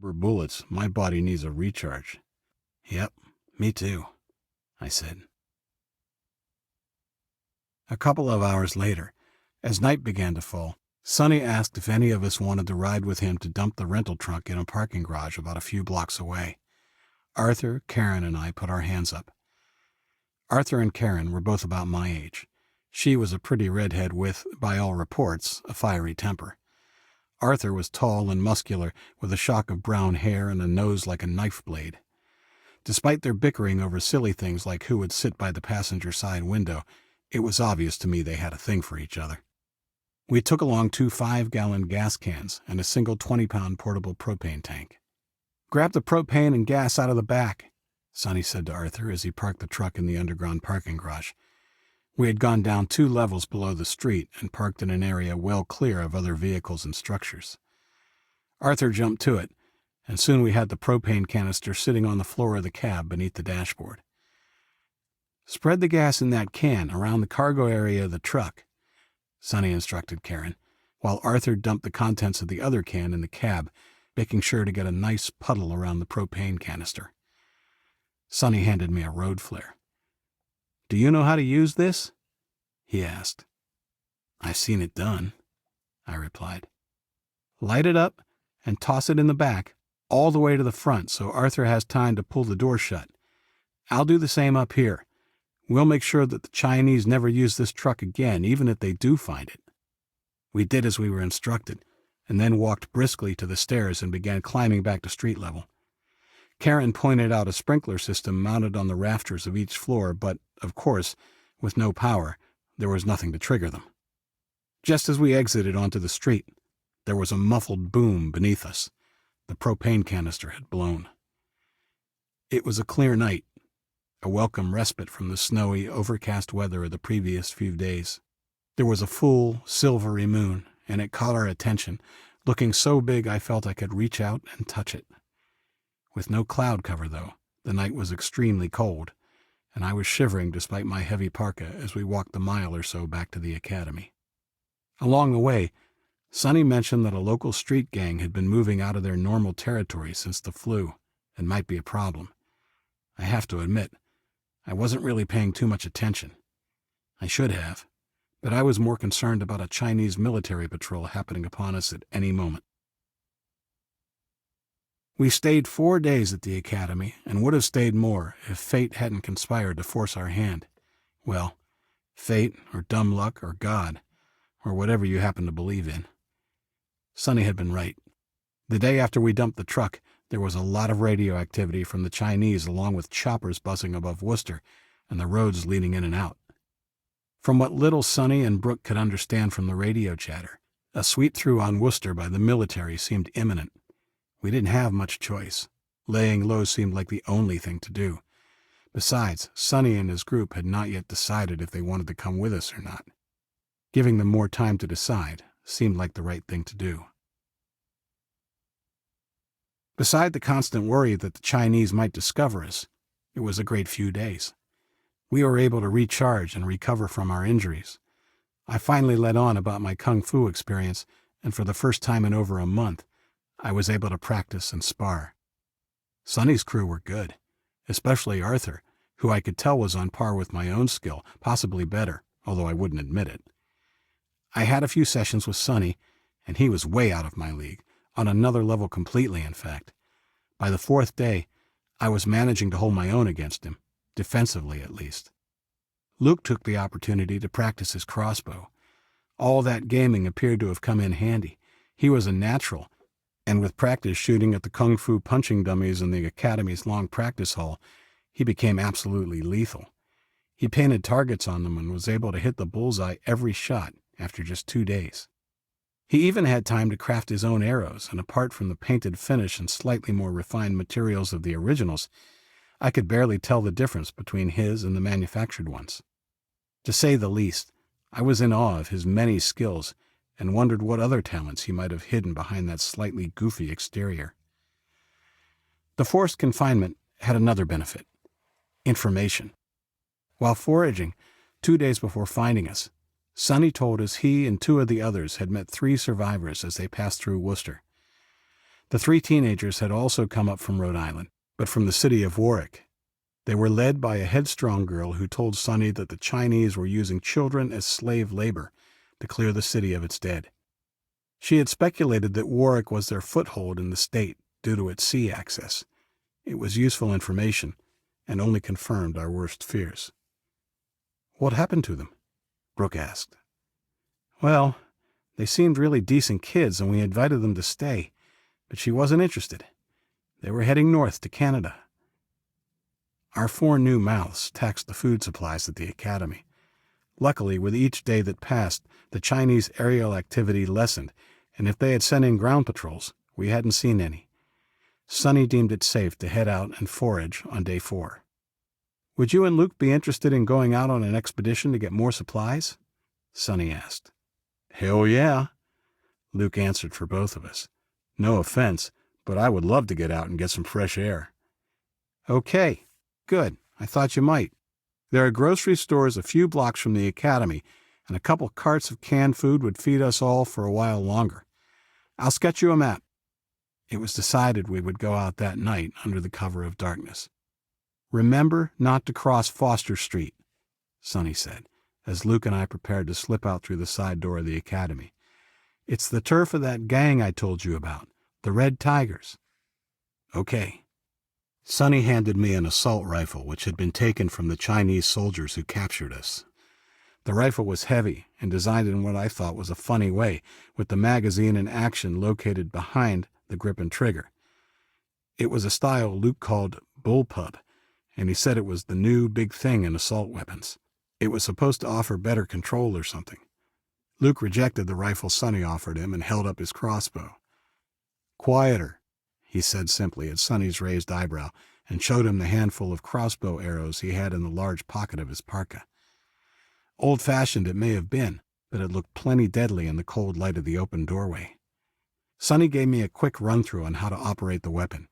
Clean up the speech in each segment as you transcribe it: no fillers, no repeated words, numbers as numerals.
For bullets, my body needs a recharge. Yep, me too, I said. A couple of hours later, as night began to fall, Sonny asked if any of us wanted to ride with him to dump the rental truck in a parking garage about a few blocks away. Arthur, Karen, and I put our hands up. Arthur and Karen were both about my age. She was a pretty redhead with, by all reports, a fiery temper. Arthur was tall and muscular, with a shock of brown hair and a nose like a knife blade. Despite their bickering over silly things like who would sit by the passenger side window, it was obvious to me they had a thing for each other. We took along 2 5-gallon gas cans and a single 20-pound portable propane tank. "Grab the propane and gas out of the back," Sonny said to Arthur as he parked the truck in the underground parking garage. We had gone down 2 levels below the street and parked in an area well clear of other vehicles and structures. Arthur jumped to it, and soon we had the propane canister sitting on the floor of the cab beneath the dashboard. "Spread the gas in that can around the cargo area of the truck," Sonny instructed Karen, while Arthur dumped the contents of the other can in the cab, making sure to get a nice puddle around the propane canister. Sonny handed me a road flare. "Do you know how to use this?" he asked. "I've seen it done," I replied. "Light it up and toss it in the back, all the way to the front so Arthur has time to pull the door shut. I'll do the same up here. We'll make sure that the Chinese never use this truck again, even if they do find it." We did as we were instructed, and then walked briskly to the stairs and began climbing back to street level. Karen pointed out a sprinkler system mounted on the rafters of each floor, but, of course, with no power, there was nothing to trigger them. Just as we exited onto the street, there was a muffled boom beneath us. The propane canister had blown. It was a clear night, a welcome respite from the snowy, overcast weather of the previous few days. There was a full, silvery moon, and it caught our attention, looking so big I felt I could reach out and touch it. With no cloud cover, though, the night was extremely cold, and I was shivering despite my heavy parka as we walked the mile or so back to the academy. Along the way, Sonny mentioned that a local street gang had been moving out of their normal territory since the flu, and might be a problem. I have to admit, I wasn't really paying too much attention. I should have, but I was more concerned about a Chinese military patrol happening upon us at any moment. We stayed 4 days at the academy, and would have stayed more if fate hadn't conspired to force our hand. Well, fate, or dumb luck, or God, or whatever you happen to believe in. Sonny had been right. The day after we dumped the truck, there was a lot of radio activity from the Chinese, along with choppers buzzing above Worcester and the roads leading in and out. From what little Sonny and Brooke could understand from the radio chatter, a sweep-through on Worcester by the military seemed imminent. We didn't have much choice. Laying low seemed like the only thing to do. Besides, Sonny and his group had not yet decided if they wanted to come with us or not. Giving them more time to decide seemed like the right thing to do. Beside the constant worry that the Chinese might discover us, it was a great few days. We were able to recharge and recover from our injuries. I finally let on about my kung fu experience, and for the first time in over a month, I was able to practice and spar. Sonny's crew were good, especially Arthur, who I could tell was on par with my own skill, possibly better, although I wouldn't admit it. I had a few sessions with Sonny, and he was way out of my league, on another level completely, in fact. By the 4th day, I was managing to hold my own against him, defensively at least. Luke took the opportunity to practice his crossbow. All that gaming appeared to have come in handy. He was a natural, and with practice shooting at the kung fu punching dummies in the academy's long practice hall, he became absolutely lethal. He painted targets on them and was able to hit the bullseye every shot after just 2 days. He even had time to craft his own arrows, and apart from the painted finish and slightly more refined materials of the originals, I could barely tell the difference between his and the manufactured ones. To say the least, I was in awe of his many skills and wondered what other talents he might have hidden behind that slightly goofy exterior. The forced confinement had another benefit: information. While foraging, 2 days before finding us, Sonny told us he and 2 of the others had met 3 survivors as they passed through Worcester. The 3 teenagers had also come up from Rhode Island, but from the city of Warwick. They were led by a headstrong girl who told Sonny that the Chinese were using children as slave labor to clear the city of its dead. She had speculated that Warwick was their foothold in the state due to its sea access. It was useful information and only confirmed our worst fears. "What happened to them?" Brooke asked. "Well, they seemed really decent kids and we invited them to stay, but she wasn't interested. They were heading north to Canada." Our 4 new mouths taxed the food supplies at the academy. Luckily, with each day that passed, the Chinese aerial activity lessened, and if they had sent in ground patrols, we hadn't seen any. Sonny deemed it safe to head out and forage on day 4. "Would you and Luke be interested in going out on an expedition to get more supplies?" Sonny asked. "Hell yeah," Luke answered for both of us. "No offense, but I would love to get out and get some fresh air." "Okay, good. I thought you might. There are grocery stores a few blocks from the academy, and a couple carts of canned food would feed us all for a while longer. I'll sketch you a map." It was decided we would go out that night under the cover of darkness. "Remember not to cross Foster Street," Sonny said, as Luke and I prepared to slip out through the side door of the academy. "It's the turf of that gang I told you about, the Red Tigers." "Okay." Sonny handed me an assault rifle which had been taken from the Chinese soldiers who captured us. The rifle was heavy and designed in what I thought was a funny way, with the magazine and action located behind the grip and trigger. It was a style Luke called bullpup, and he said it was the new big thing in assault weapons. It was supposed to offer better control or something. Luke rejected the rifle Sonny offered him and held up his crossbow. "Quieter," he said simply at Sonny's raised eyebrow, and showed him the handful of crossbow arrows he had in the large pocket of his parka. Old-fashioned it may have been, but it looked plenty deadly in the cold light of the open doorway. Sonny gave me a quick run-through on how to operate the weapon.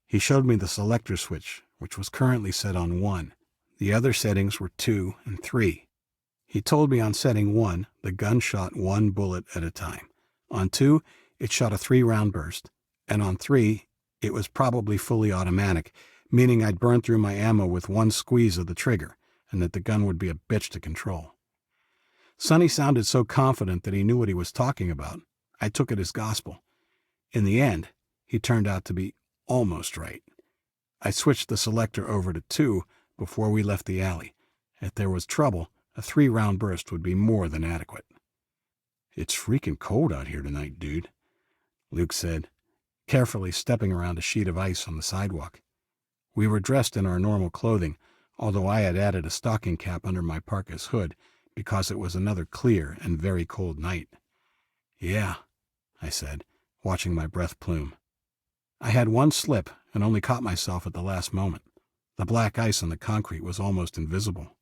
He showed me the selector switch, which was currently set on 1. The other settings were 2 and 3. He told me on setting 1, the gun shot 1 bullet at a time. On 2, it shot a 3-round burst. And on 3, it was probably fully automatic, meaning I'd burn through my ammo with 1 squeeze of the trigger, and that the gun would be a bitch to control. Sonny sounded so confident that he knew what he was talking about. I took it as gospel. In the end, he turned out to be almost right. I switched the selector over to 2 before we left the alley. If there was trouble, a 3-round burst would be more than adequate. "It's freaking cold out here tonight, dude," Luke said, carefully stepping around a sheet of ice on the sidewalk. We were dressed in our normal clothing, although I had added a stocking cap under my parka's hood because it was another clear and very cold night. "Yeah," I said, watching my breath plume. I had 1 slip and only caught myself at the last moment. The black ice on the concrete was almost invisible.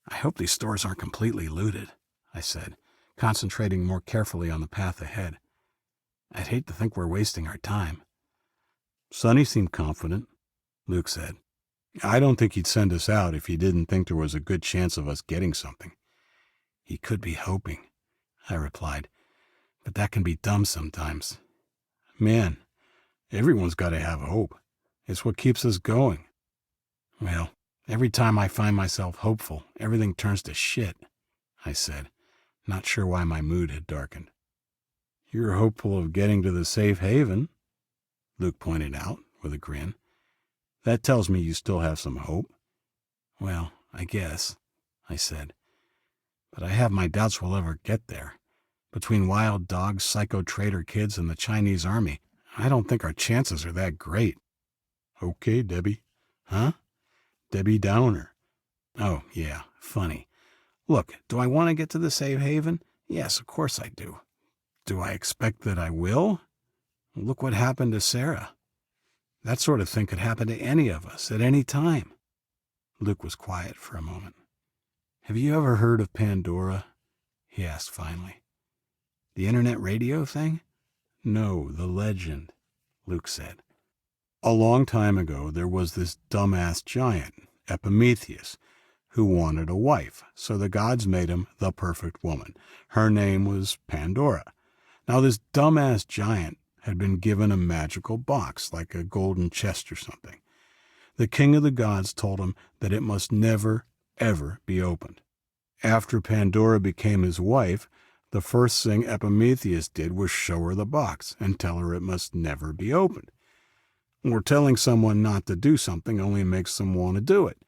"I hope these stores aren't completely looted," I said, concentrating more carefully on the path ahead. "I'd hate to think we're wasting our time." "Sonny seemed confident," Luke said. "I don't think he'd send us out if he didn't think there was a good chance of us getting something." "He could be hoping," I replied, "but that can be dumb sometimes." "Man, everyone's got to have hope. It's what keeps us going." "Well, every time I find myself hopeful, everything turns to shit," I said, not sure why my mood had darkened. "You're hopeful of getting to the safe haven," Luke pointed out with a grin. "That tells me you still have some hope." "Well, I guess," I said. "But I have my doubts we'll ever get there. Between wild dogs, psycho traitor kids, and the Chinese army, I don't think our chances are that great." "Okay, Debbie." "Huh?" "Debbie Downer." "Oh, yeah, funny. Look, do I want to get to the safe haven? Yes, of course I do. Do I expect that I will? Look what happened to Sarah. That sort of thing could happen to any of us at any time." Luke was quiet for a moment. "Have you ever heard of Pandora?" he asked finally. "The internet radio thing?" "No, the legend," Luke said. "A long time ago there was this dumbass giant, Epimetheus, who wanted a wife, so the gods made him the perfect woman. Her name was Pandora. Now this dumbass giant had been given a magical box, like a golden chest or something. The king of the gods told him that it must never, ever be opened. After Pandora became his wife, the first thing Epimetheus did was show her the box and tell her it must never be opened. Or telling someone not to do something only makes them want to do it,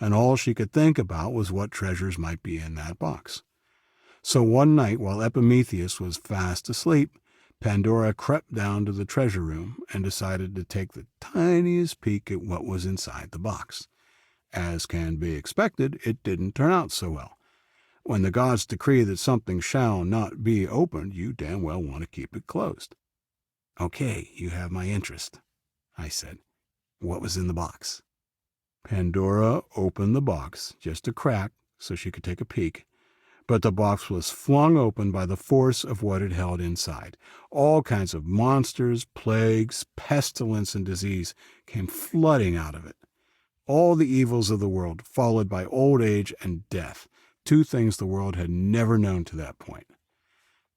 and all she could think about was what treasures might be in that box. So one night, while Epimetheus was fast asleep, Pandora crept down to the treasure room and decided to take the tiniest peek at what was inside the box. As can be expected, it didn't turn out so well. When the gods decree that something shall not be opened, you damn well want to keep it closed. "Okay, you have my interest," I said. "What was in the box?" Pandora opened the box, just a crack so she could take a peek, but the box was flung open by the force of what it held inside. All kinds of monsters, plagues, pestilence, and disease came flooding out of it. All the evils of the world, followed by old age and death, two things the world had never known to that point.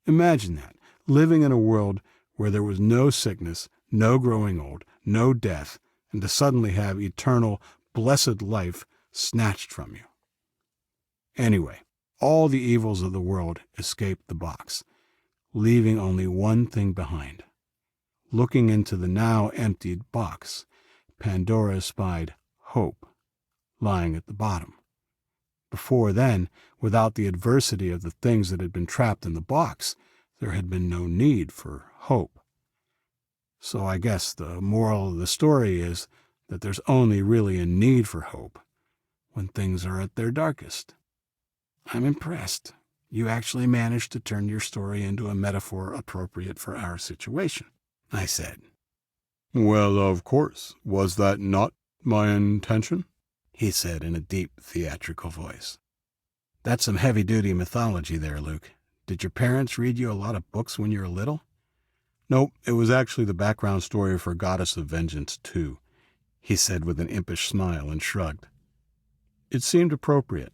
Imagine that, living in a world where there was no sickness, no growing old, no death, and to suddenly have eternal, blessed life snatched from you. Anyway, all the evils of the world escaped the box, leaving only one thing behind. Looking into the now emptied box, Pandora spied hope lying at the bottom. Before then, without the adversity of the things that had been trapped in the box, there had been no need for hope. So I guess the moral of the story is that there's only really a need for hope when things are at their darkest. I'm impressed. You actually managed to turn your story into a metaphor appropriate for our situation, I said. "Well, of course. Was that not my intention?" he said in a deep, theatrical voice. "That's some heavy-duty mythology there, Luke. Did your parents read you a lot of books when you were little?" "Nope, it was actually the background story for Goddess of Vengeance 2, he said with an impish smile and shrugged. It seemed appropriate.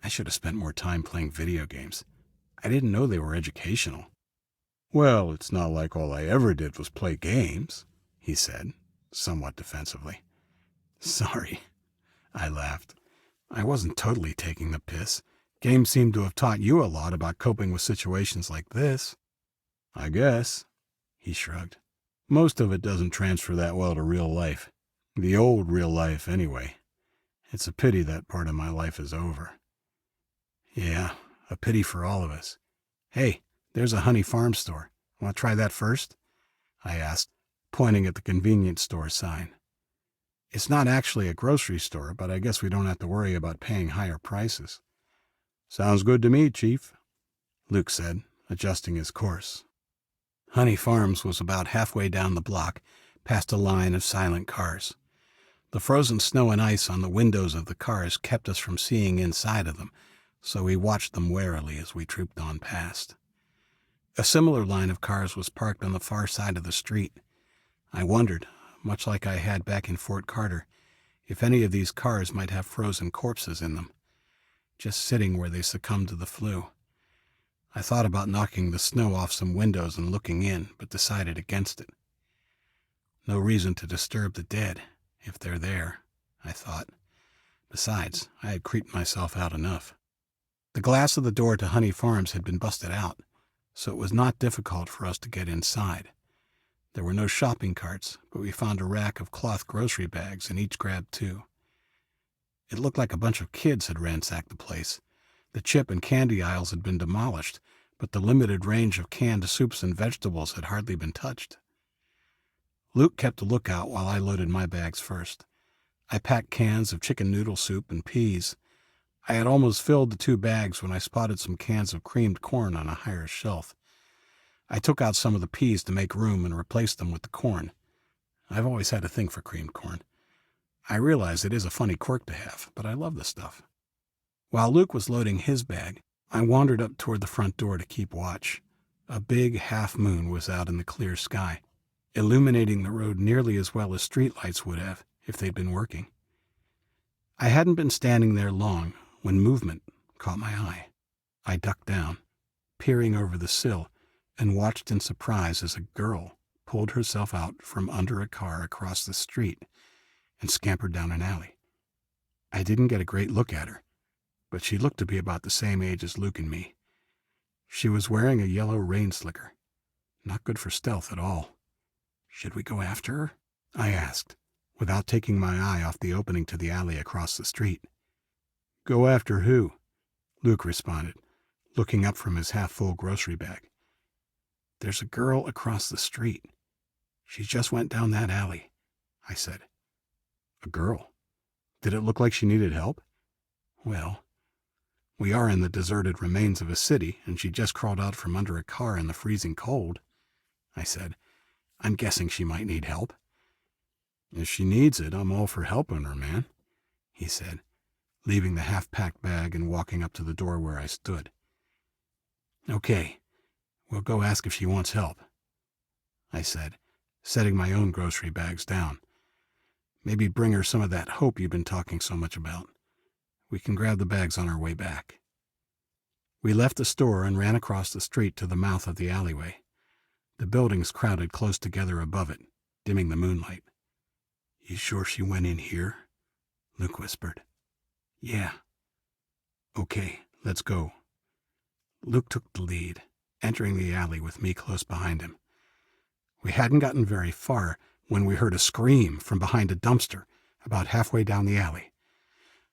I should have spent more time playing video games. I didn't know they were educational. "Well, it's not like all I ever did was play games," he said, somewhat defensively. "Sorry," I laughed. I wasn't totally taking the piss. Games seem to have taught you a lot about coping with situations like this. "I guess," he shrugged. "Most of it doesn't transfer that well to real life. The old real life, anyway. It's a pity that part of my life is over." "Yeah, a pity for all of us. Hey, there's a Honey Farm store. Want to try that first?" I asked, pointing at the convenience store sign. "It's not actually a grocery store, but I guess we don't have to worry about paying higher prices." "Sounds good to me, Chief," Luke said, adjusting his course. Honey Farms was about halfway down the block, past a line of silent cars. The frozen snow and ice on the windows of the cars kept us from seeing inside of them, so we watched them warily as we trooped on past. A similar line of cars was parked on the far side of the street. I wondered, much like I had back in Fort Carter, if any of these cars might have frozen corpses in them, just sitting where they succumbed to the flu. I thought about knocking the snow off some windows and looking in, but decided against it. No reason to disturb the dead, if they're there, I thought. Besides, I had creeped myself out enough. The glass of the door to Honey Farms had been busted out, so it was not difficult for us to get inside. There were no shopping carts, but we found a rack of cloth grocery bags and each grabbed 2. It looked like a bunch of kids had ransacked the place. The chip and candy aisles had been demolished, but the limited range of canned soups and vegetables had hardly been touched. Luke kept a lookout while I loaded my bags first. I packed cans of chicken noodle soup and peas. I had almost filled the 2 bags when I spotted some cans of creamed corn on a higher shelf. I took out some of the peas to make room and replaced them with the corn. I've always had a thing for creamed corn. I realize it is a funny quirk to have, but I love the stuff. While Luke was loading his bag, I wandered up toward the front door to keep watch. A big half-moon was out in the clear sky, illuminating the road nearly as well as streetlights would have if they'd been working. I hadn't been standing there long when movement caught my eye. I ducked down, peering over the sill, and watched in surprise as a girl pulled herself out from under a car across the street and scampered down an alley. I didn't get a great look at her, but she looked to be about the same age as Luke and me. She was wearing a yellow rain slicker. Not good for stealth at all. "Should we go after her?" I asked, without taking my eye off the opening to the alley across the street. "Go after who?" Luke responded, looking up from his half-full grocery bag. "There's a girl across the street. She just went down that alley," I said. "A girl? Did it look like she needed help?" "Well, we are in the deserted remains of a city, and she just crawled out from under a car in the freezing cold," I said. "I'm guessing she might need help." "If she needs it, I'm all for helping her, man," he said, leaving the half-packed bag and walking up to the door where I stood. "Okay, we'll go ask if she wants help," I said, setting my own grocery bags down. "Maybe bring her some of that hope you've been talking so much about. We can grab the bags on our way back." We left the store and ran across the street to the mouth of the alleyway. The buildings crowded close together above it, dimming the moonlight. "You sure she went in here?" Luke whispered. "Yeah." "Okay, let's go." Luke took the lead, entering the alley with me close behind him. We hadn't gotten very far when we heard a scream from behind a dumpster about halfway down the alley.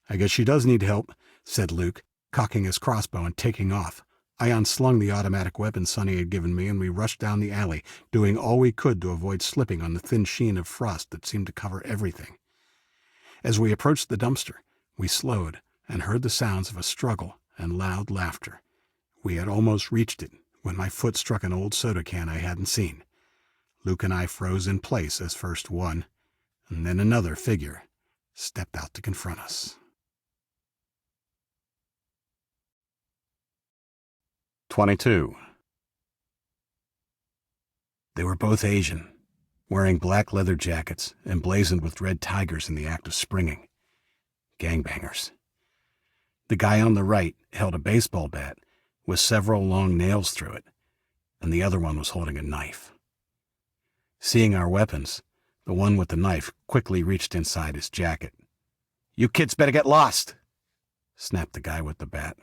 "I guess she does need help," said Luke, cocking his crossbow and taking off. I unslung the automatic weapon Sonny had given me, and we rushed down the alley, doing all we could to avoid slipping on the thin sheen of frost that seemed to cover everything. As we approached the dumpster, we slowed and heard the sounds of a struggle and loud laughter. We had almost reached it when my foot struck an old soda can I hadn't seen. Luke and I froze in place as first one, and then another figure stepped out to confront us. 22. They were both Asian, wearing black leather jackets emblazoned with red tigers in the act of springing. Gangbangers. The guy on the right held a baseball bat with several long nails through it, and the other one was holding a knife. Seeing our weapons, the one with the knife quickly reached inside his jacket. "You kids better get lost," snapped the guy with the bat,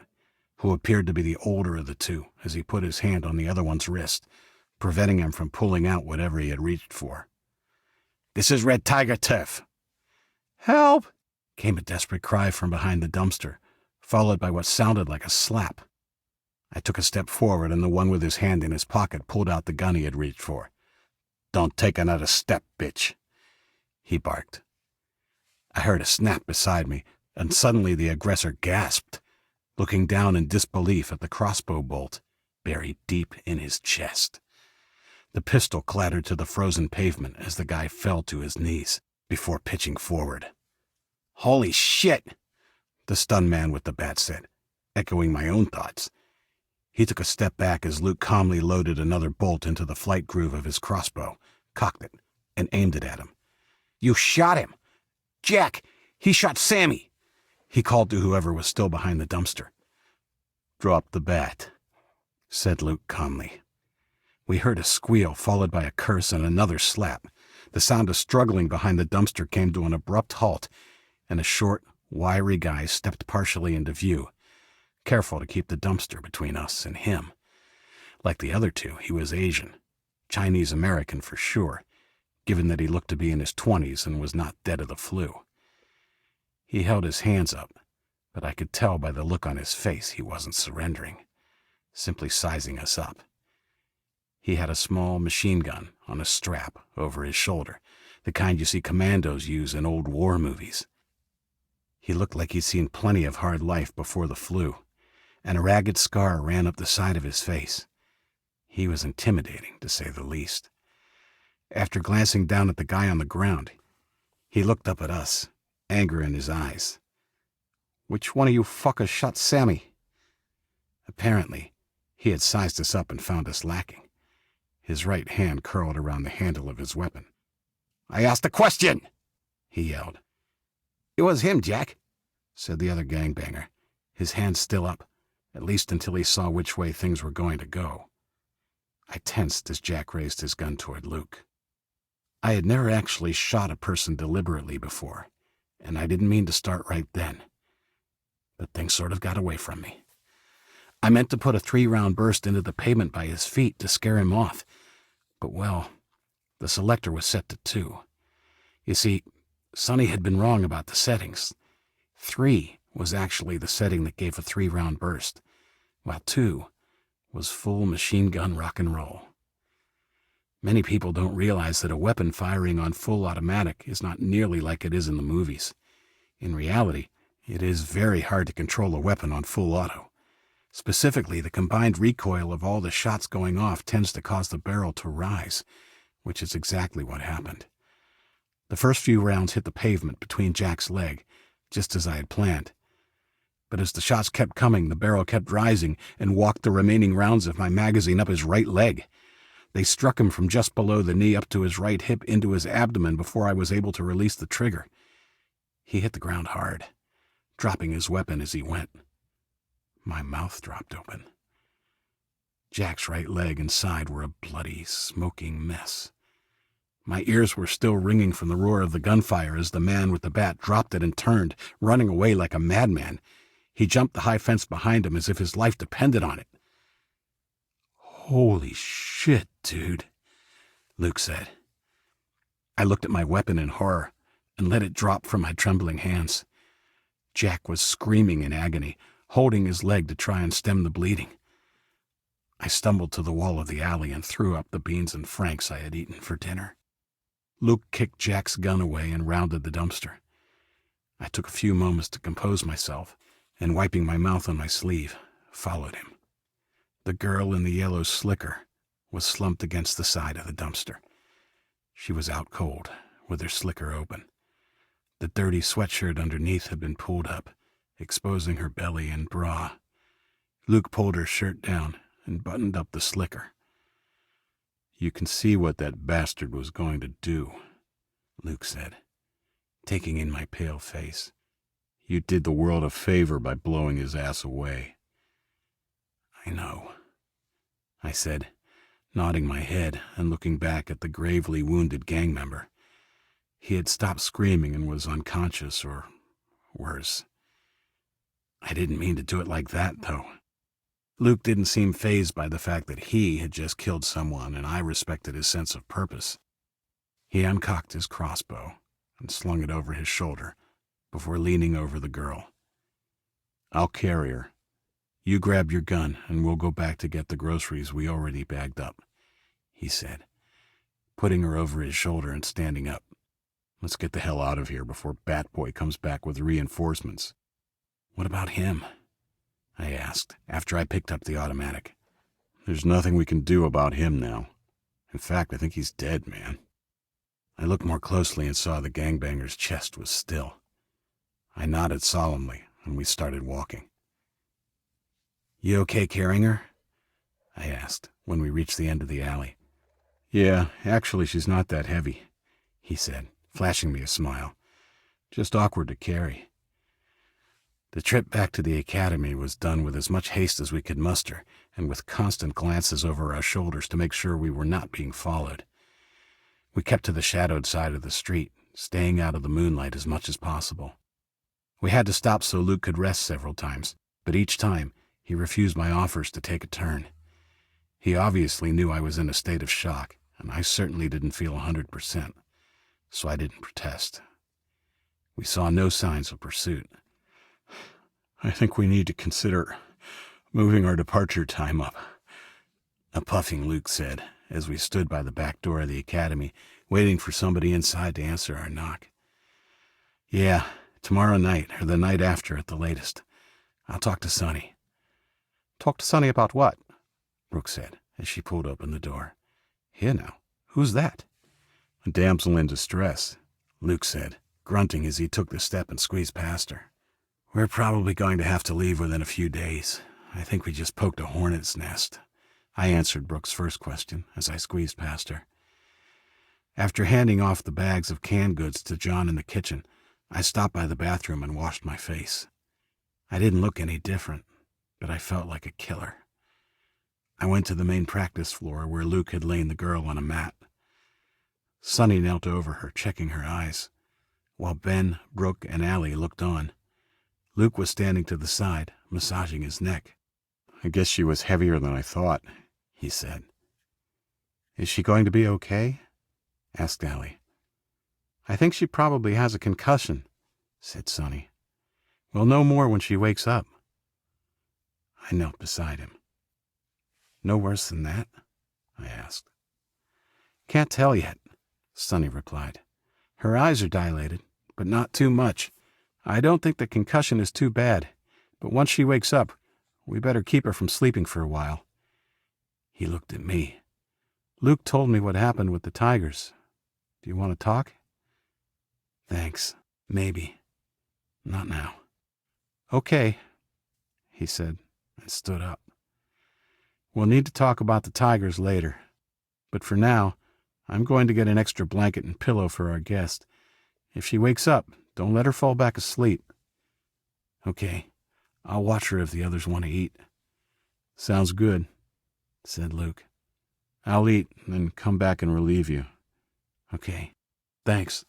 who appeared to be the older of the two as he put his hand on the other one's wrist, preventing him from pulling out whatever he had reached for. "This is Red Tiger turf." "Help!" came a desperate cry from behind the dumpster, followed by what sounded like a slap. I took a step forward, and the one with his hand in his pocket pulled out the gun he had reached for. "Don't take another step, bitch," he barked. I heard a snap beside me, and suddenly the aggressor gasped, looking down in disbelief at the crossbow bolt buried deep in his chest. The pistol clattered to the frozen pavement as the guy fell to his knees before pitching forward. "Holy shit," the stunned man with the bat said, echoing my own thoughts. He took a step back as Luke calmly loaded another bolt into the flight groove of his crossbow, cocked it, and aimed it at him. "You shot him! Jack, he shot Sammy!" he called to whoever was still behind the dumpster. "Drop the bat," said Luke calmly. We heard a squeal followed by a curse and another slap. The sound of struggling behind the dumpster came to an abrupt halt, and a short, wiry guy stepped partially into view, careful to keep the dumpster between us and him. Like the other two, he was Asian, Chinese-American for sure, given that he looked to be in his 20s and was not dead of the flu. He held his hands up, but I could tell by the look on his face he wasn't surrendering, simply sizing us up. He had a small machine gun on a strap over his shoulder, the kind you see commandos use in old war movies. He looked like he'd seen plenty of hard life before the flu, and a ragged scar ran up the side of his face. He was intimidating, to say the least. After glancing down at the guy on the ground, he looked up at us, anger in his eyes. "Which one of you fuckers shot Sammy?" Apparently, he had sized us up and found us lacking. His right hand curled around the handle of his weapon. "I asked a question!" he yelled. "It was him, Jack," said the other gangbanger, his hand still up, at least until he saw which way things were going to go. I tensed as Jack raised his gun toward Luke. I had never actually shot a person deliberately before, and I didn't mean to start right then. But things sort of got away from me. I meant to put a 3-round burst into the pavement by his feet to scare him off, but well, the selector was set to 2. You see, Sonny had been wrong about the settings. 3 was actually the setting that gave a 3-round burst, while 2 was full machine gun rock and roll. Many people don't realize that a weapon firing on full automatic is not nearly like it is in the movies. In reality, it is very hard to control a weapon on full auto. Specifically, the combined recoil of all the shots going off tends to cause the barrel to rise, which is exactly what happened. The first few rounds hit the pavement between Jack's leg, just as I had planned. But as the shots kept coming, the barrel kept rising and walked the remaining rounds of my magazine up his right leg. They struck him from just below the knee up to his right hip into his abdomen before I was able to release the trigger. He hit the ground hard, dropping his weapon as he went. My mouth dropped open. Jack's right leg and side were a bloody, smoking mess. My ears were still ringing from the roar of the gunfire as the man with the bat dropped it and turned, running away like a madman. He jumped the high fence behind him as if his life depended on it. "Holy shit, dude," Luke said. I looked at my weapon in horror and let it drop from my trembling hands. Jack was screaming in agony, holding his leg to try and stem the bleeding. I stumbled to the wall of the alley and threw up the beans and franks I had eaten for dinner. Luke kicked Jack's gun away and rounded the dumpster. I took a few moments to compose myself, and wiping my mouth on my sleeve, followed him. The girl in the yellow slicker was slumped against the side of the dumpster. She was out cold, with her slicker open. The dirty sweatshirt underneath had been pulled up, exposing her belly and bra. Luke pulled her shirt down and buttoned up the slicker. "You can see what that bastard was going to do," Luke said, taking in my pale face. "You did the world a favor by blowing his ass away." "I know," I said, nodding my head and looking back at the gravely wounded gang member. He had stopped screaming and was unconscious, or worse. I didn't mean to do it like that, though. Luke didn't seem fazed by the fact that he had just killed someone, and I respected his sense of purpose. He uncocked his crossbow and slung it over his shoulder before leaning over the girl. "I'll carry her. You grab your gun, and we'll go back to get the groceries we already bagged up," he said, putting her over his shoulder and standing up. "Let's get the hell out of here before Bat Boy comes back with reinforcements." "What about him?" I asked, after I picked up the automatic. "There's nothing we can do about him now. In fact, I think he's dead, man." I looked more closely and saw the gangbanger's chest was still. I nodded solemnly, and we started walking. "You okay carrying her?" I asked, when we reached the end of the alley. "Yeah, actually she's not that heavy," he said, flashing me a smile. "Just awkward to carry." The trip back to the academy was done with as much haste as we could muster, and with constant glances over our shoulders to make sure we were not being followed. We kept to the shadowed side of the street, staying out of the moonlight as much as possible. We had to stop so Luke could rest several times, but each time he refused my offers to take a turn. He obviously knew I was in a state of shock, and I certainly didn't feel 100%, so I didn't protest. We saw no signs of pursuit. "I think we need to consider moving our departure time up," a puffing Luke said, as we stood by the back door of the academy, waiting for somebody inside to answer our knock. "Yeah, tomorrow night, or the night after at the latest. I'll talk to Sonny." "Talk to Sonny about what?" Brooke said, as she pulled open the door. "Here now, who's that?" "A damsel in distress," Luke said, grunting as he took the step and squeezed past her. "We're probably going to have to leave within a few days. I think we just poked a hornet's nest," I answered Brooke's first question as I squeezed past her. After handing off the bags of canned goods to John in the kitchen, I stopped by the bathroom and washed my face. I didn't look any different, but I felt like a killer. I went to the main practice floor where Luke had lain the girl on a mat. Sonny knelt over her, checking her eyes, while Ben, Brooke, and Allie looked on. Luke was standing to the side, massaging his neck. "I guess she was heavier than I thought," he said. "Is she going to be okay?" asked Allie. "I think she probably has a concussion," said Sonny. "We'll know more when she wakes up." I knelt beside him. "No worse than that?" I asked. "Can't tell yet," Sonny replied. "Her eyes are dilated, but not too much. I don't think the concussion is too bad, but once she wakes up, we better keep her from sleeping for a while." He looked at me. "Luke told me what happened with the tigers. Do you want to talk?" "Thanks. Maybe. Not now." "Okay," he said, and stood up. "We'll need to talk about the tigers later. But for now, I'm going to get an extra blanket and pillow for our guest. If she wakes up, don't let her fall back asleep." "Okay. I'll watch her if the others want to eat." "Sounds good," said Luke. "I'll eat and then come back and relieve you." "Okay. Thanks,"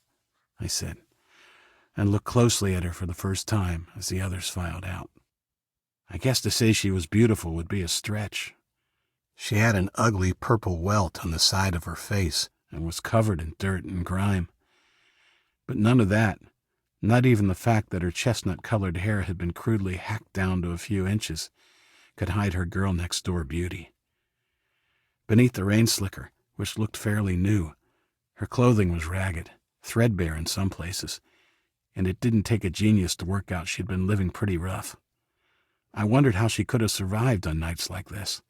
I said, and looked closely at her for the first time as the others filed out. I guess to say she was beautiful would be a stretch. She had an ugly purple welt on the side of her face and was covered in dirt and grime. But none of that, not even the fact that her chestnut-colored hair had been crudely hacked down to a few inches, could hide her girl-next-door beauty. Beneath the rain slicker, which looked fairly new, her clothing was ragged, threadbare in some places, and it didn't take a genius to work out she'd been living pretty rough. I wondered how she could have survived on nights like this.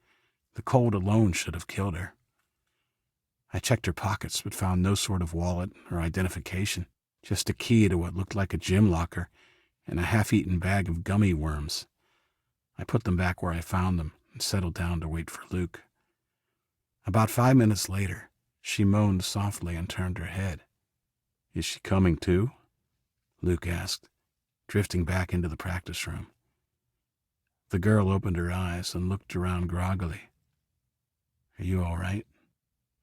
The cold alone should have killed her. I checked her pockets but found no sort of wallet or identification, just a key to what looked like a gym locker and a half-eaten bag of gummy worms. I put them back where I found them and settled down to wait for Luke. About 5 minutes later, she moaned softly and turned her head. "Is she coming too?" Luke asked, drifting back into the practice room. The girl opened her eyes and looked around groggily. "Are you all right?"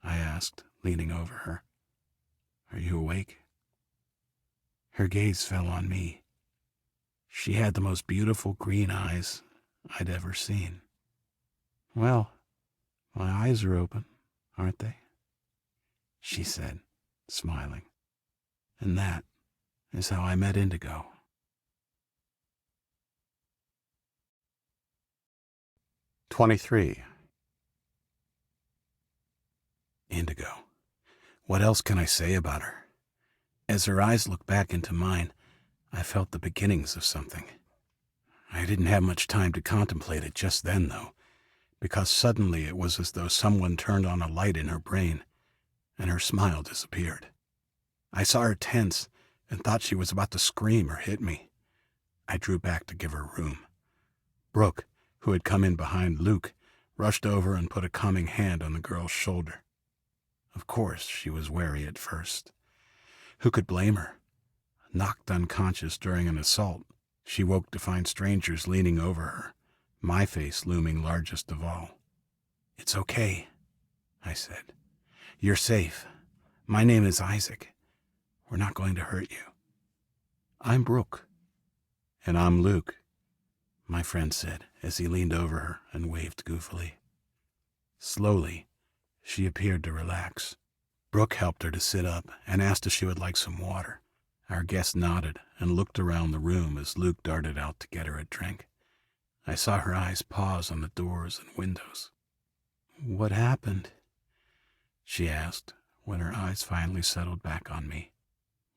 I asked, leaning over her. "Are you awake?" Her gaze fell on me. She had the most beautiful green eyes I'd ever seen. "Well, my eyes are open, aren't they?" she said, smiling. And that is how I met Indigo. '23. Indigo. What else can I say about her? As her eyes looked back into mine, I felt the beginnings of something. I didn't have much time to contemplate it just then, though, because suddenly it was as though someone turned on a light in her brain, and her smile disappeared. I saw her tense and thought she was about to scream or hit me. I drew back to give her room. Brooke, who had come in behind Luke, rushed over and put a calming hand on the girl's shoulder. Of course, she was wary at first. Who could blame her? Knocked unconscious during an assault, she woke to find strangers leaning over her, my face looming largest of all. "It's okay," I said. "You're safe. My name is Isaac. We're not going to hurt you." "I'm Brooke." "And I'm Luke," my friend said as he leaned over her and waved goofily. Slowly, she appeared to relax. Brooke helped her to sit up and asked if she would like some water. Our guest nodded and looked around the room as Luke darted out to get her a drink. I saw her eyes pause on the doors and windows. "What happened?" she asked when her eyes finally settled back on me.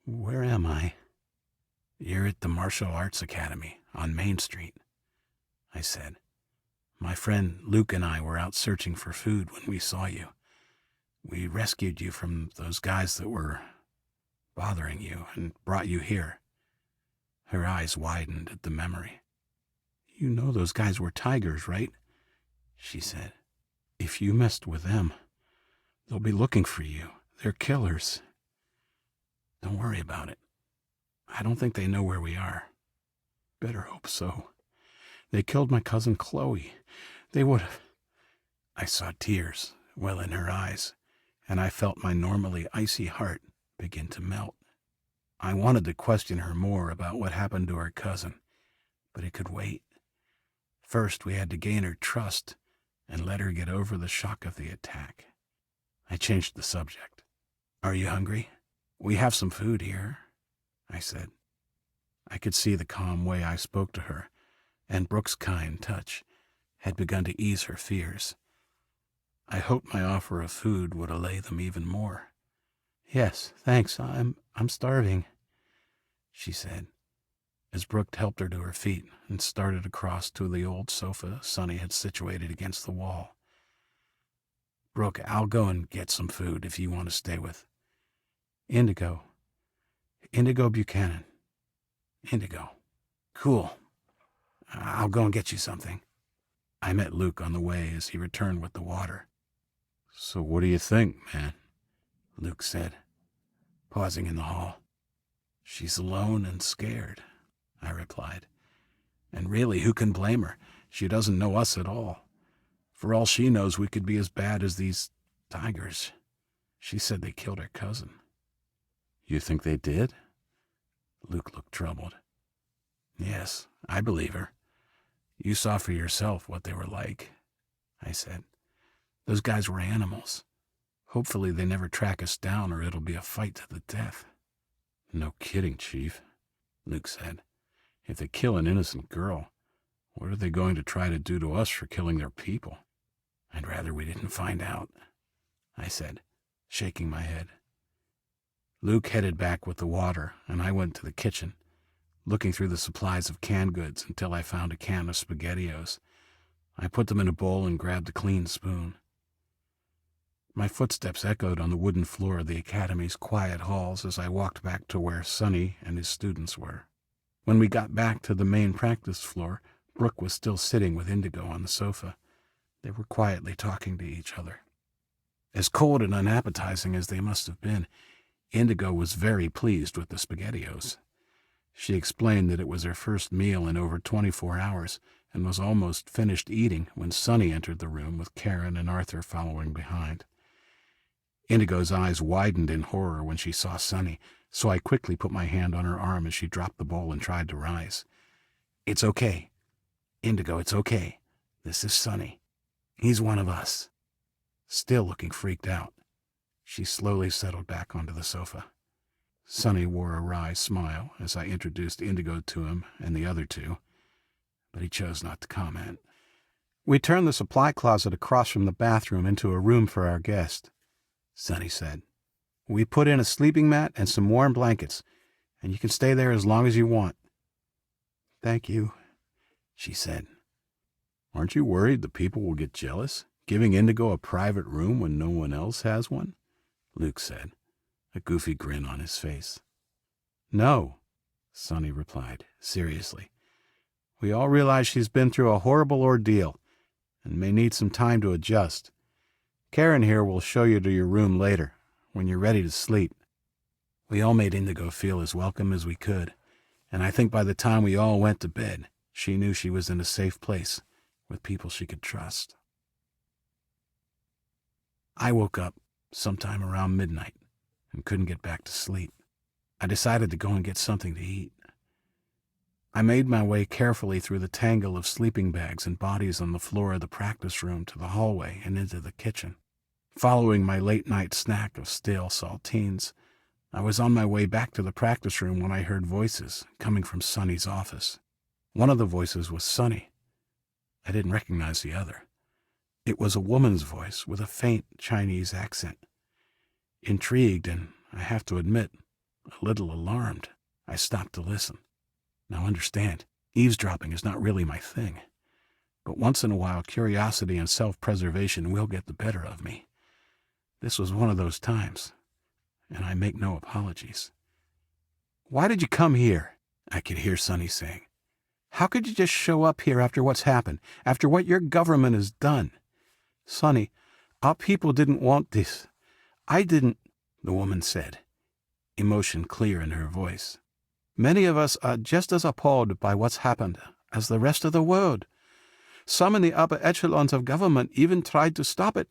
"Where am I?" "You're at the Martial Arts Academy on Main Street," I said. "My friend Luke and I were out searching for food when we saw you. We rescued you from those guys that were bothering you and brought you here." Her eyes widened at the memory. "You know those guys were tigers, right?" she said. "If you messed with them, they'll be looking for you. They're killers." "Don't worry about it. I don't think they know where we are." "Better hope so. They killed my cousin Chloe. They would have..." I saw tears well in her eyes, and I felt my normally icy heart begin to melt. I wanted to question her more about what happened to her cousin, but it could wait. First, we had to gain her trust and let her get over the shock of the attack. I changed the subject. "Are you hungry? We have some food here," I said. I could see the calm way I spoke to her, and Brooke's kind touch had begun to ease her fears. I hoped my offer of food would allay them even more. "Yes, thanks, I'm starving," she said, as Brooke helped her to her feet and started across to the old sofa Sonny had situated against the wall. "Brooke, I'll go and get some food if you want to stay with." Indigo Buchanan. Indigo. Cool. I'll go and get you something." I met Luke on the way as he returned with the water. "So what do you think, man?" Luke said, pausing in the hall. "She's alone and scared," I replied. "And really, who can blame her? She doesn't know us at all. For all she knows, we could be as bad as these tigers. She said they killed her cousin." "You think they did?" Luke looked troubled. "Yes, I believe her. You saw for yourself what they were like," I said. "Those guys were animals. Hopefully they never track us down or it'll be a fight to the death." "No kidding, Chief," Luke said. "If they kill an innocent girl, what are they going to try to do to us for killing their people?" "I'd rather we didn't find out," I said, shaking my head. Luke headed back with the water, and I went to the kitchen, looking through the supplies of canned goods until I found a can of SpaghettiOs. I put them in a bowl and grabbed a clean spoon. My footsteps echoed on the wooden floor of the academy's quiet halls as I walked back to where Sonny and his students were. When we got back to the main practice floor, Brooke was still sitting with Indigo on the sofa. They were quietly talking to each other. As cold and unappetizing as they must have been, Indigo was very pleased with the SpaghettiOs. She explained that it was her first meal in over 24 hours and was almost finished eating when Sonny entered the room with Karen and Arthur following behind. Indigo's eyes widened in horror when she saw Sonny, so I quickly put my hand on her arm as she dropped the bowl and tried to rise. "It's okay. Indigo, it's okay. This is Sonny. He's one of us." Still looking freaked out, she slowly settled back onto the sofa. Sonny wore a wry smile as I introduced Indigo to him and the other two, but he chose not to comment. "We turned the supply closet across from the bathroom into a room for our guest," Sonny said. "We put in a sleeping mat and some warm blankets, and you can stay there as long as you want." "Thank you," she said. "Aren't you worried the people will get jealous, giving Indigo a private room when no one else has one?" Luke said, a goofy grin on his face. "No," Sonny replied, seriously. "We all realize she's been through a horrible ordeal and may need some time to adjust. Karen here will show you to your room later, when you're ready to sleep." We all made Indigo feel as welcome as we could, and I think by the time we all went to bed, she knew she was in a safe place with people she could trust. I woke up sometime around midnight and couldn't get back to sleep. I decided to go and get something to eat. I made my way carefully through the tangle of sleeping bags and bodies on the floor of the practice room to the hallway and into the kitchen. Following my late-night snack of stale saltines, I was on my way back to the practice room when I heard voices coming from Sonny's office. One of the voices was Sonny. I didn't recognize the other. It was a woman's voice with a faint Chinese accent. Intrigued and, I have to admit, a little alarmed, I stopped to listen. Now understand, eavesdropping is not really my thing. But once in a while, curiosity and self-preservation will get the better of me. This was one of those times, and I make no apologies. "Why did you come here?" I could hear Sonny saying. "How could you just show up here after what's happened, after what your government has done?" "Sonny, our people didn't want this. I didn't," the woman said, emotion clear in her voice. "Many of us are just as appalled by what's happened as the rest of the world. Some in the upper echelons of government even tried to stop it,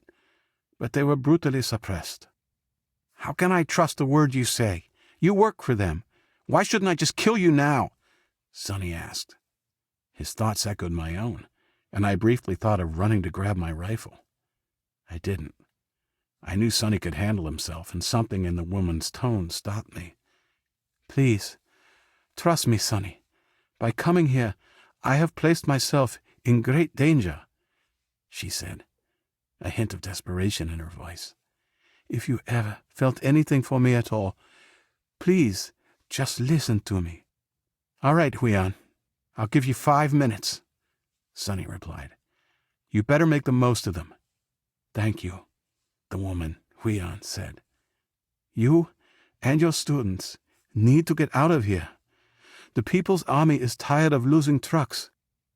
but they were brutally suppressed. How can I trust a word you say? You work for them. Why shouldn't I just kill you now? Sonny asked. His thoughts echoed my own, and I briefly thought of running to grab my rifle. I didn't. I knew Sonny could handle himself, and something in the woman's tone stopped me. Please, trust me, Sonny. By coming here, I have placed myself in great danger, she said, a hint of desperation in her voice. If you ever felt anything for me at all, please just listen to me. All right, Huiyan, I'll give you 5 minutes, Sonny replied. You better make the most of them. Thank you, the woman, Huiyan, said. You and your students need to get out of here. The People's Army is tired of losing trucks.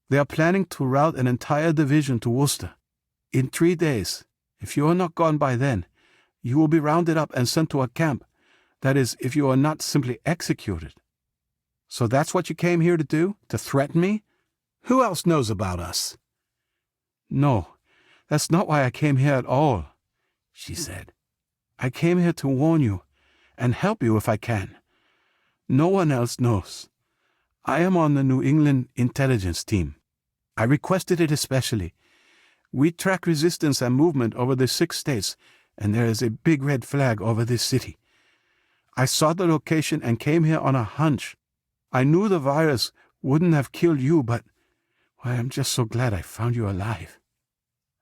They are planning to rout an entire division to Worcester. In 3 days, if you are not gone by then, you will be rounded up and sent to a camp. That is, if you are not simply executed. So that's what you came here to do? To threaten me? Who else knows about us? No, that's not why I came here at all, she said. I came here to warn you and help you if I can. No one else knows. I am on the New England intelligence team. I requested it especially. We track resistance and movement over the 6 states, and there is a big red flag over this city. I saw the location and came here on a hunch. I knew the virus wouldn't have killed you, but well, I'm just so glad I found you alive.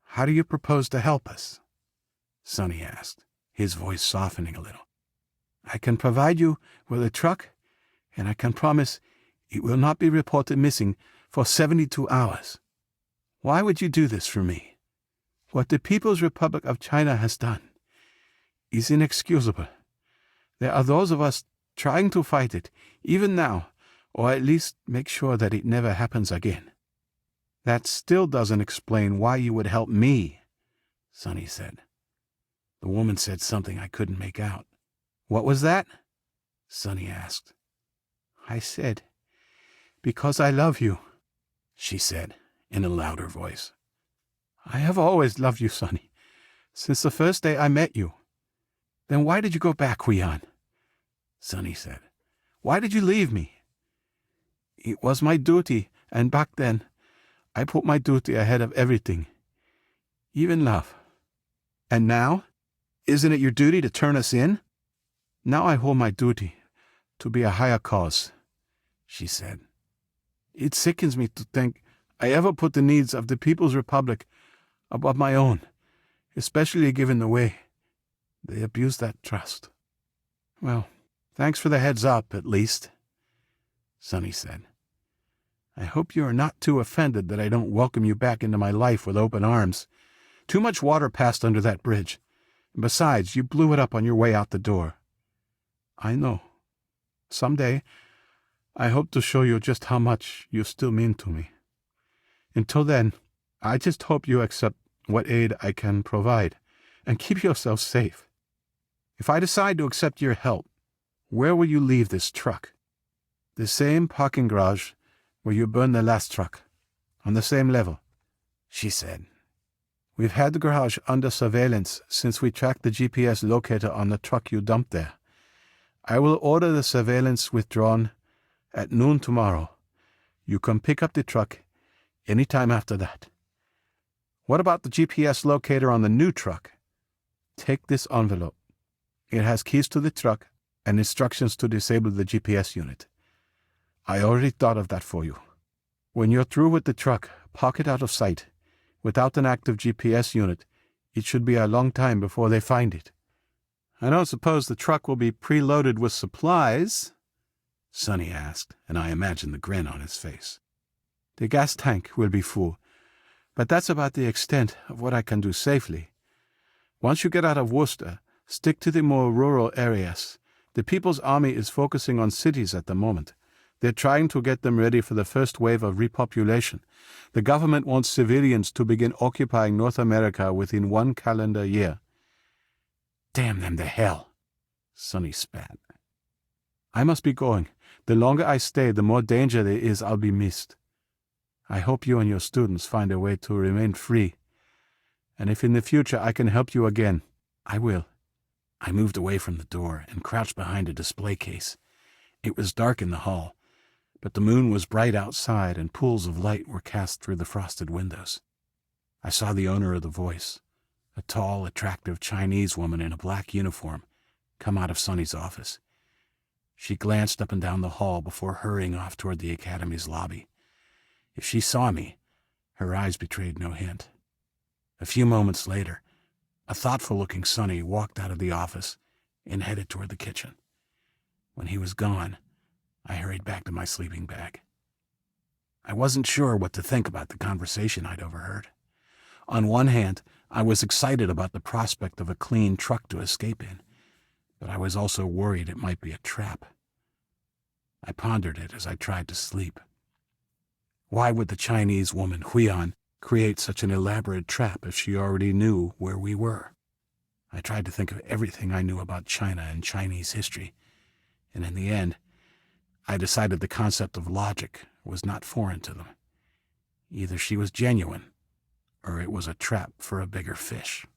How do you propose to help us? Sonny asked, his voice softening a little. I can provide you with a truck, and I can promise it will not be reported missing for 72 hours. Why would you do this for me? What the People's Republic of China has done is inexcusable. There are those of us trying to fight it, even now, or at least make sure that it never happens again. That still doesn't explain why you would help me, Sonny said. The woman said something I couldn't make out. What was that? Sonny asked. I said, because I love you, she said in a louder voice. I have always loved you, Sonny, since the first day I met you. Then why did you go back, Huiyan? Sonny said. Why did you leave me? It was my duty, and back then, I put my duty ahead of everything, even love. And now? Isn't it your duty to turn us in? Now I hold my duty to be a higher cause, she said. It sickens me to think I ever put the needs of the People's Republic above my own, especially given the way they abuse that trust. Well, thanks for the heads up, at least, Sonny said. I hope you are not too offended that I don't welcome you back into my life with open arms. Too much water passed under that bridge. And besides, you blew it up on your way out the door. I know. Someday, I hope to show you just how much you still mean to me. Until then, I just hope you accept what aid I can provide, and keep yourself safe. If I decide to accept your help, where will you leave this truck? The same parking garage where you burned the last truck, on the same level, she said. We've had the garage under surveillance since we tracked the GPS locator on the truck you dumped there. I will order the surveillance withdrawn at noon tomorrow. You can pick up the truck any time after that. What about the GPS locator on the new truck? Take this envelope. It has keys to the truck and instructions to disable the GPS unit. I already thought of that for you. When you're through with the truck, park it out of sight. Without an active GPS unit, it should be a long time before they find it. I don't suppose the truck will be preloaded with supplies? Sonny asked, and I imagined the grin on his face. The gas tank will be full, but that's about the extent of what I can do safely. Once you get out of Worcester, stick to the more rural areas. The People's Army is focusing on cities at the moment. They're trying to get them ready for the first wave of repopulation. The government wants civilians to begin occupying North America within 1 calendar year. Damn them to hell, Sonny spat. I must be going. The longer I stay, the more danger there is I'll be missed. I hope you and your students find a way to remain free. And if in the future I can help you again, I will." I moved away from the door and crouched behind a display case. It was dark in the hall, but the moon was bright outside and pools of light were cast through the frosted windows. I saw the owner of the voice, a tall, attractive Chinese woman in a black uniform, come out of Sonny's office. She glanced up and down the hall before hurrying off toward the academy's lobby. If she saw me, her eyes betrayed no hint. A few moments later, a thoughtful-looking Sonny walked out of the office and headed toward the kitchen. When he was gone, I hurried back to my sleeping bag. I wasn't sure what to think about the conversation I'd overheard. On one hand, I was excited about the prospect of a clean truck to escape in, but I was also worried it might be a trap. I pondered it as I tried to sleep. Why would the Chinese woman, Huiyan, create such an elaborate trap if she already knew where we were? I tried to think of everything I knew about China and Chinese history, and in the end, I decided the concept of logic was not foreign to them. Either she was genuine, or it was a trap for a bigger fish.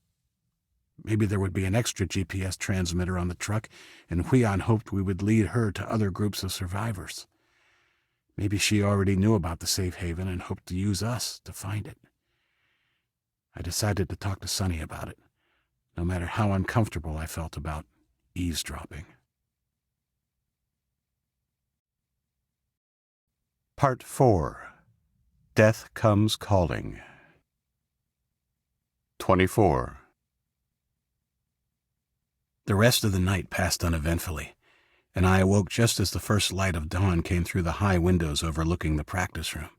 Maybe there would be an extra GPS transmitter on the truck, and Huiyan hoped we would lead her to other groups of survivors. Maybe she already knew about the safe haven and hoped to use us to find it. I decided to talk to Sonny about it, no matter how uncomfortable I felt about eavesdropping. Part 4. Death Comes Calling. 24. The rest of the night passed uneventfully, and I awoke just as the first light of dawn came through the high windows overlooking the practice room.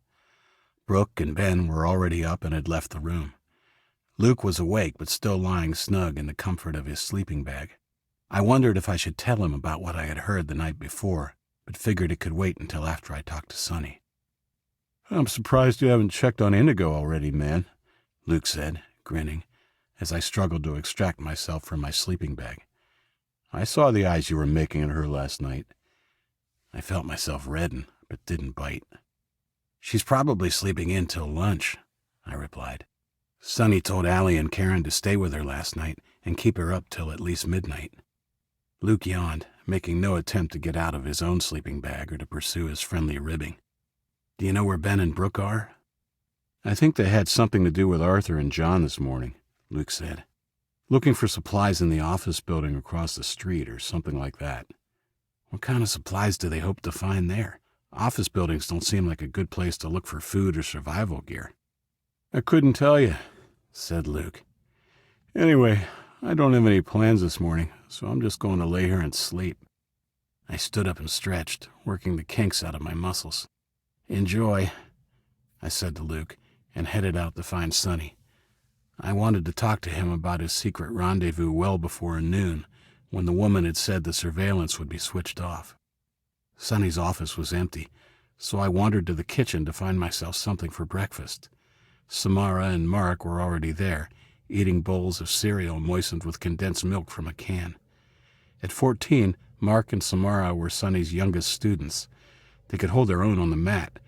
Brooke and Ben were already up and had left the room. Luke was awake but still lying snug in the comfort of his sleeping bag. I wondered if I should tell him about what I had heard the night before, but figured it could wait until after I talked to Sonny. "I'm surprised you haven't checked on Indigo already, man," Luke said, grinning, as I struggled to extract myself from my sleeping bag. "I saw the eyes you were making at her last night." I felt myself redden, but didn't bite. "She's probably sleeping in till lunch," I replied. "Sonny told Allie and Karen to stay with her last night and keep her up till at least midnight." Luke yawned, making no attempt to get out of his own sleeping bag or to pursue his friendly ribbing. "Do you know where Ben and Brooke are?" "I think they had something to do with Arthur and John this morning," Luke said. "Looking for supplies in the office building across the street or something like that." "What kind of supplies do they hope to find there? Office buildings don't seem like a good place to look for food or survival gear." "I couldn't tell you," said Luke. "Anyway, I don't have any plans this morning, so I'm just going to lay here and sleep." I stood up and stretched, working the kinks out of my muscles. "Enjoy," I said to Luke, and headed out to find Sonny. I wanted to talk to him about his secret rendezvous well before noon, when the woman had said the surveillance would be switched off. Sonny's office was empty, so I wandered to the kitchen to find myself something for breakfast. Samara and Mark were already there, eating bowls of cereal moistened with condensed milk from a can. At 14, Mark and Samara were Sonny's youngest students. They could hold their own on the mat,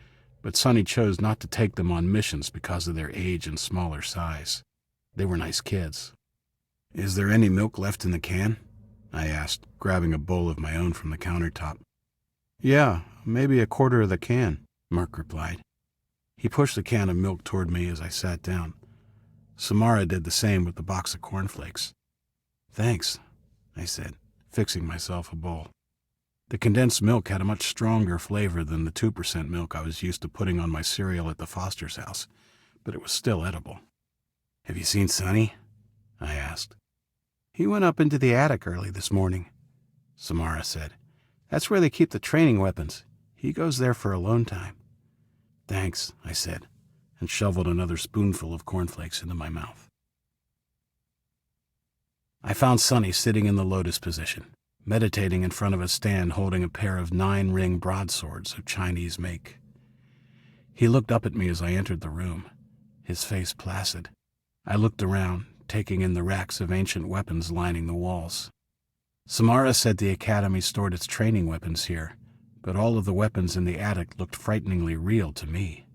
but Sonny chose not to take them on missions because of their age and smaller size. They were nice kids. "Is there any milk left in the can?" I asked, grabbing a bowl of my own from the countertop. "Yeah, maybe a quarter of the can," Mark replied. He pushed the can of milk toward me as I sat down. Samara did the same with the box of cornflakes. "Thanks," I said, fixing myself a bowl. The condensed milk had a much stronger flavor than the 2% milk I was used to putting on my cereal at the Foster's house, but it was still edible. "Have you seen Sonny?" I asked. "He went up into the attic early this morning," Samara said. "That's where they keep the training weapons. He goes there for alone time." "Thanks," I said, and shoveled another spoonful of cornflakes into my mouth. I found Sonny sitting in the lotus position, meditating in front of a stand holding a pair of 9-ring broadswords of Chinese make. He looked up at me as I entered the room, his face placid. I looked around, taking in the racks of ancient weapons lining the walls. Samara said the academy stored its training weapons here, but all of the weapons in the attic looked frighteningly real to me.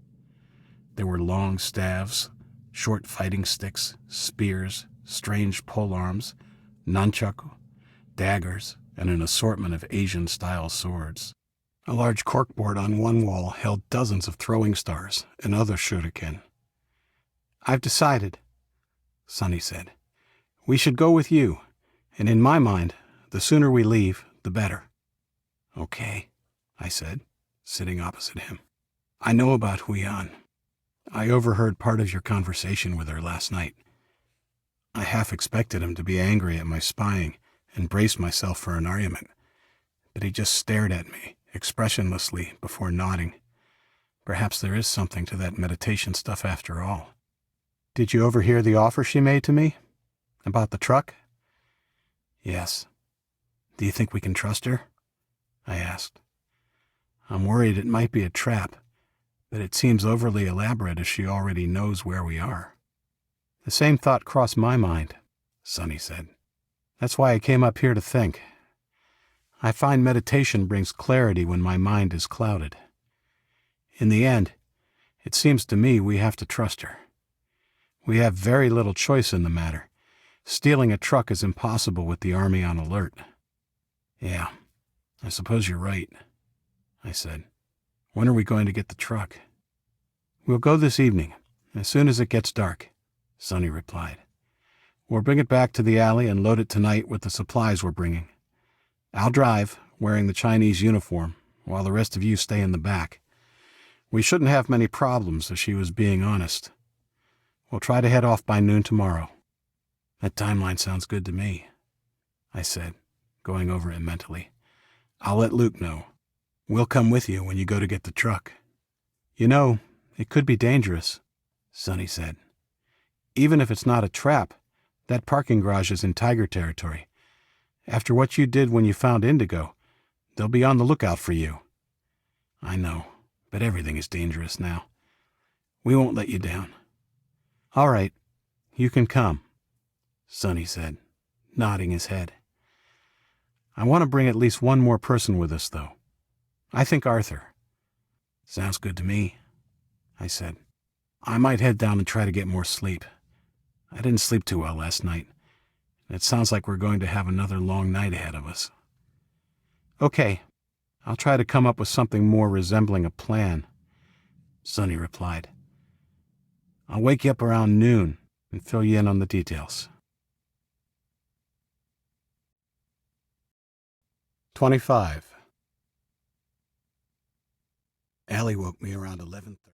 There were long staves, short fighting sticks, spears, strange polearms, nunchaku, daggers, and an assortment of Asian-style swords. A large corkboard on one wall held dozens of throwing stars and other shuriken. "I've decided," Sonny said. "We should go with you, and in my mind, the sooner we leave, the better." "Okay," I said, sitting opposite him. "I know about Huiyan. I overheard part of your conversation with her last night. I half expected him to be angry at my spying and braced myself for an argument, but he just stared at me, expressionlessly, before nodding. Perhaps there is something to that meditation stuff after all." "Did you overhear the offer she made to me? About the truck?" "Yes. Do you think we can trust her?" I asked. "I'm worried it might be a trap, but it seems overly elaborate if she already knows where we are." "The same thought crossed my mind," Sonny said. "That's why I came up here to think. I find meditation brings clarity when my mind is clouded. In the end, it seems to me we have to trust her. We have very little choice in the matter. Stealing a truck is impossible with the army on alert." "Yeah, I suppose you're right," I said. "When are we going to get the truck?" "We'll go this evening, as soon as it gets dark," Sonny replied. "We'll bring it back to the alley and load it tonight with the supplies we're bringing. I'll drive, wearing the Chinese uniform, while the rest of you stay in the back. We shouldn't have many problems if she was being honest. We'll try to head off by noon tomorrow." "That timeline sounds good to me," I said, going over it mentally. "I'll let Luke know. We'll come with you when you go to get the truck." "You know, it could be dangerous," Sonny said. "Even if it's not a trap, that parking garage is in Tiger territory. After what you did when you found Indigo, they'll be on the lookout for you." "I know, but everything is dangerous now. We won't let you down." "All right, you can come," Sonny said, nodding his head. "I want to bring at least one more person with us, though. I think Arthur." "Sounds good to me," I said. "I might head down and try to get more sleep. I didn't sleep too well last night, and it sounds like we're going to have another long night ahead of us." "Okay, I'll try to come up with something more resembling a plan," Sonny replied. "I'll wake you up around noon and fill you in on the details." 25. Allie woke me around 11:30.